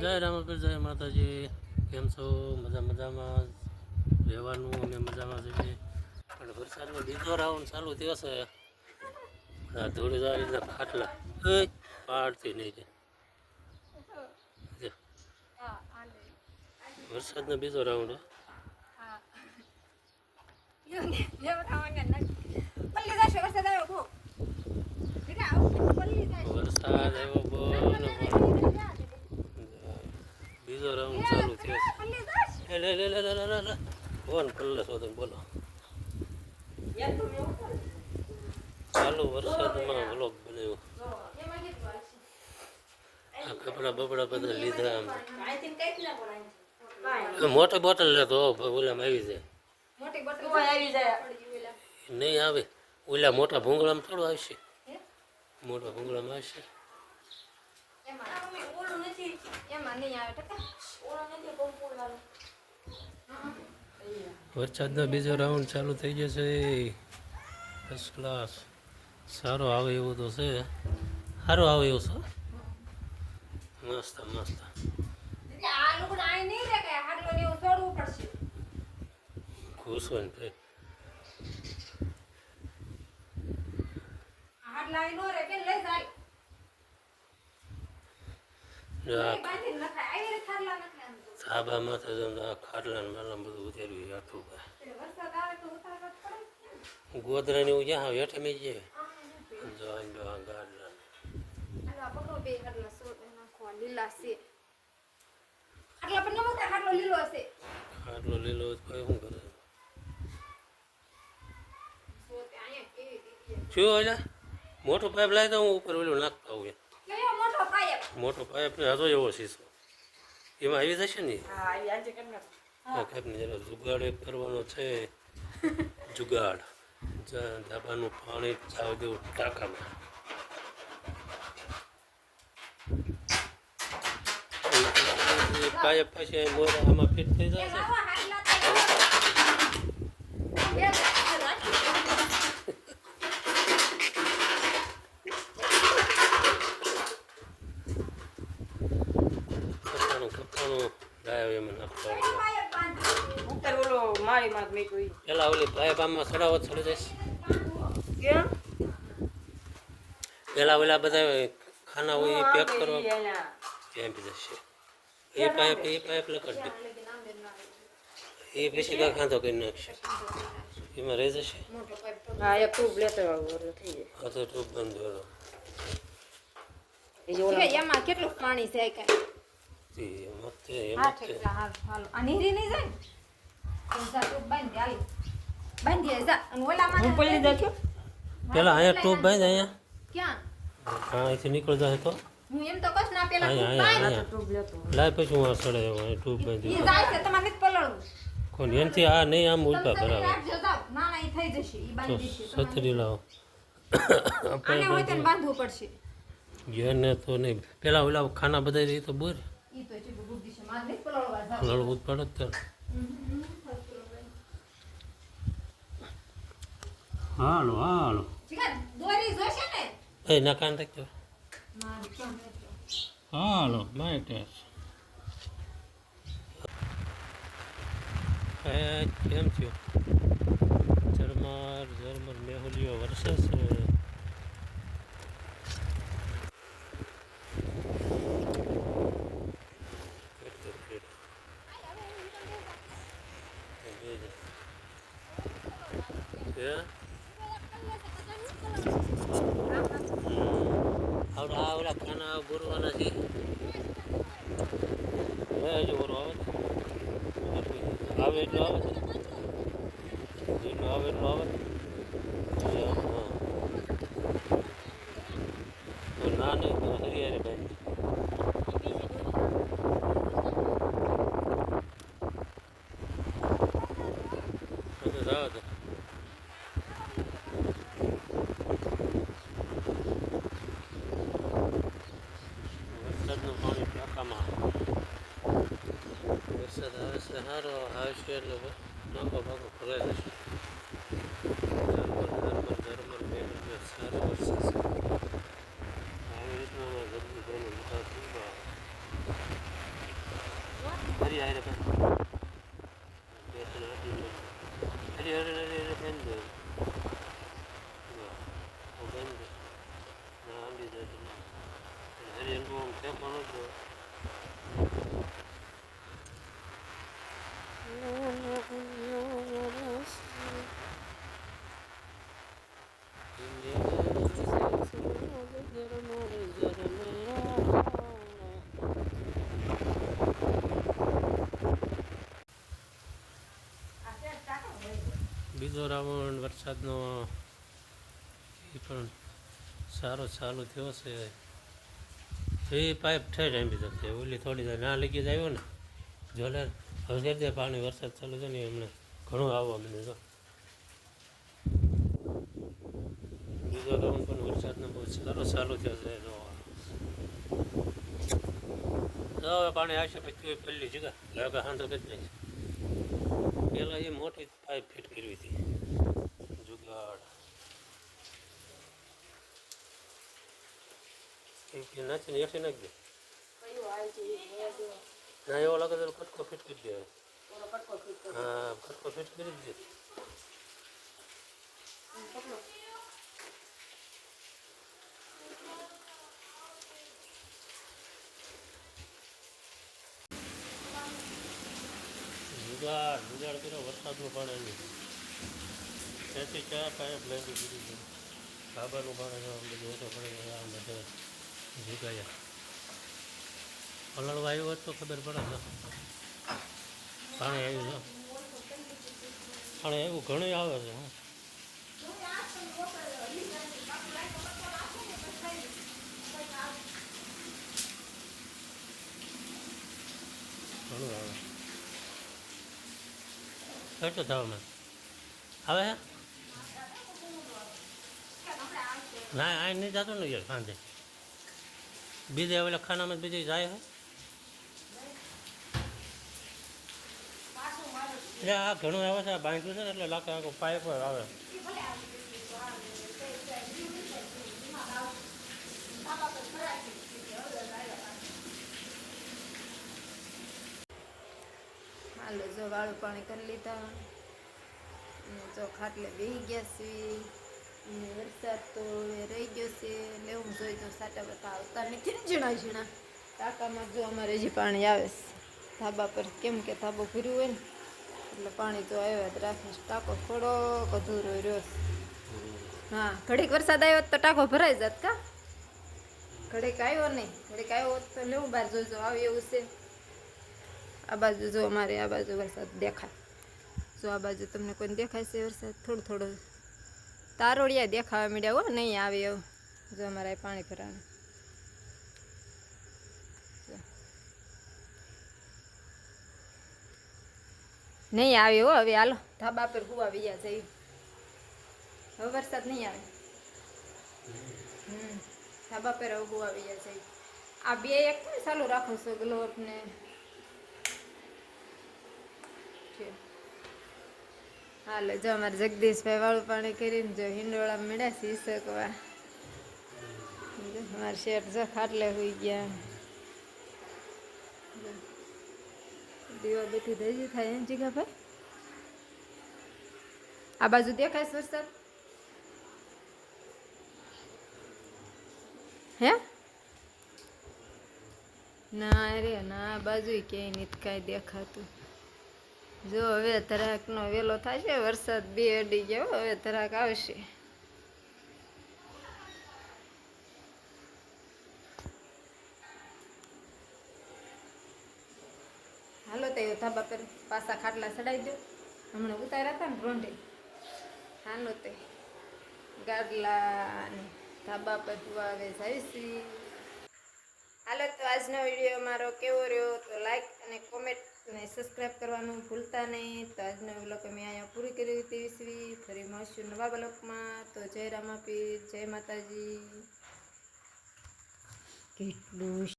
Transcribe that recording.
જય રામપીર, જય માતાજી. કેમ છો? મજામાં રહેવાનું, અમે મજામાં છીએ. પણ વરસાદનો બીજો રાઉન્ડ ચાલુ થયો છે. ધૂળીના ખાટલા પાડતી નહીં છે. વરસાદનો બીજો રાઉન્ડ. વરસાદ આવ્યો બોલ, બીજો રાઉન્ડ ચાલુ થયો છે. લે કોણ પલ્લે શોધો બોલો. ચાલુ વરસાદમાં વ્લોગ બનાવ્યો. આ કપડા બપડા બધા લીધા. મોટી બોટલ લેતો ઓલામાં આવી જાય. નહીં આવે, ઓલા મોટા ભૂંગળામાં થોડું આવશે. મોટા ભૂંગળામાં આવશે. વરસાદનો બીજો રાઉન્ડ ચાલુ થઈ જશે. ફર્સ્ટ ક્લાસ સારો આવે એવું તો છે. સારું આવે એવું છે. મસ્ત ખુશ હોય ને ધાબામાં તો ખાટલા માલા બધું ઉતાર્યું આખું. ગોદરાની હું જ્યાં હેઠે મેં જાય ખાટલો લીલો કોઈ શું કરે શું એટલે મોટો પાઇપ લાવી તો હું ઉપર ઓલું નાખતા હોય. મોટો પાઇપ ને હતો એવો શીશો એમાં આવી જશે ને. જરા જુગાડ એક કરવાનો છે. જુગાડ ધાબાનું પાણી ચાવ દેવું ટાંકામાં. પાઇપ પછી મોરા આમાં ફિટ થઈ જશે. પેલા ઓલી પાઇપ આમાં ચડાવો ચડી જશે. પેલા ઓલા બધા ખાના હોય એ પેક કરવા ત્યાં બી જશે. એ પાઇપ લગાડ દે. એ પછી કાંઈ ખાંધો કરી નાખશે. એમાં રહી જશે. હા તો ટ્યુબ બંધ કરો. એમાં કેટલું પાણી છે પેલા અહીંયા ટ્યુબ બાંધ. અહીંયા હા અહીંથી નીકળી જાય તો લાય પછી હું સડે ટ્યુબ બાંધી કોણ એનાથી આ નહીં આમ ઉલટા કરાવે. સતરી લાવો એને તો નહીં. પેલા ઓલા ખાના બધા રહી તો બોર લડવું જ પડે જ. હાલો એ ના કાન રાખજો. હાલો માય કેમ થયો? ઝરમર મેહુલીઓ વરસે છે. ઓલા ખાના બોરવાના છે. હજુ બોરો આવે એટલું આવે એટલું આવે ના નહીં હરિયાળી ભાઈ. વરસાદનું પાણી ટાંકામાં. વરસાદ આવે છે સારો આવશે એટલે નાખો ભાગો ભરાઈ જશે. ઝરમર સારો વરસાદ છે. આવી રીતના ગરમી બની બધા. હરી હારે હરી હરી હરી ફેન દે આંબી જાય હરી હલવું ફેંકવાનું જ બીજો રાઉન્ડ વરસાદનો એ પણ સારો ચાલુ થયો છે એ પાઇપ ઠેર આંબી જશે ઓલી થોડી ના લગી જ આવ્યો ને જોલે હવે દે પાણી વરસાદ ચાલુ છે ને એમને ઘણું આવવા મને જો બીજો રાઉન્ડ પણ વરસાદનો બહુ સારો ચાલુ થયો છે જો હવે પાણી આવશે પછી પહેલી જગ્યા લગા હાંધો કરી જાય પહેલાં એ મોટી પાઇપ ફિટ કરવી હતી જુગાડ નાચીને એસી નાખી દે ના એવો લાગે તો કટકો ફિટ કરી દે હા કટકો ફિટ કરી દે જુગાડ કર્યો વરસાદનું પાણી ત્યાંથી ચા પાઇપ લાંબી દીધી છે બાબાનું પાણી બધું ઓછો પડે બધા જુગાયા પલળવા આવ્યો હોત તો ખબર પડે છે પાણી આવ્યું છે પાણી આવ્યું ઘણું આવે છે ઘણું આવે કેટલું થવામાં આવે હે ના આ નહીં જતો ને યાર સાંજે બીજે ઓલા ખાનામાં બીજે જાય હે એટલે આ ઘણું આવે છે આ બાંધ્યું છે ને એટલે લાગે આખું પાઇપ આવે હાલો જો વાળું પાણી કરી લીધા અને જો ખાટલે બેસી ગયા છીએ અને વરસાદ તો હવે રહી ગયો છે લેવું જોઈએ તો સાટા બતા આવતા નથી ને ઝીણા ટાંકામાં જો અમારે હજી પાણી આવે છે ધાબા પર કેમ કે ધાબો ભર્યું હોય ને એટલે પાણી તો આવ્યા જ રાખીશ ટાંકો થોડોક અધૂરો રહ્યો હા ઘડીક વરસાદ આવ્યો તો ટાંકો ભરાઈ જાત કા ઘડીક આવ્યો નહીં ઘડીક આવ્યો હોત તો લેવું બહાર જોજો આવે એવું છે આ બાજુ જો અમારે આ બાજુ વરસાદ દેખાય જો આ બાજુ તમને કોઈને દેખાય છે વરસાદ થોડો થોડો તારોડિયા દેખાવા માંડ્યા હો નહીં આવે એવું જો અમારે પાણી ભરાવાનું નહીં આવે હો હવે હાલો ધાબા પર હુવા બીજા જઈ હવે વરસાદ નહીં આવે ધાબા પર હવે હુવા બીજા જઈ આ બે એક ચાલુ રાખો છો ગ્લોવ ને હાલો જો અમારે જગદીશભાઈ વાળું પાણી કરીને જો હિંડોળા મળ્યા સી શકવા અમારે શેઠ જો ખાટલે હોઈ ગયા દીવા બેઠી થઈ થાય એમ જીગા ભાઈ આ બાજુ દેખાય વરસાદ હે ના રે ના આ બાજુ ક્યાંય નથી કાંઈ દેખાતું જો હવે ધરાકનો વેલો થાય છે વરસાદ બે અડી ગયો હવે ધરાક આવશે હાલો તો ધાબા પર પાછા ખાટલા ચડાવી દો હમણાં ઉતાર્યા હતા ને રોંઢે હાલો તે ગાડલા ને ધાબા પર ધોવા આવે જઈશી હાલો તો આજનો વિડીયો મારો કેવો રહ્યો તો લાઈક અને કોમેન્ટ અને સબસ્ક્રાઈબ કરવાનું ભૂલતા નહીં તો આજનો વ્લોગ મેં અહીંયા પૂરી કરી હતી વિશ્વી ફરી મળશું નવા બ્લોગમાં તો જય રામાપીર જય માતાજી કેટલું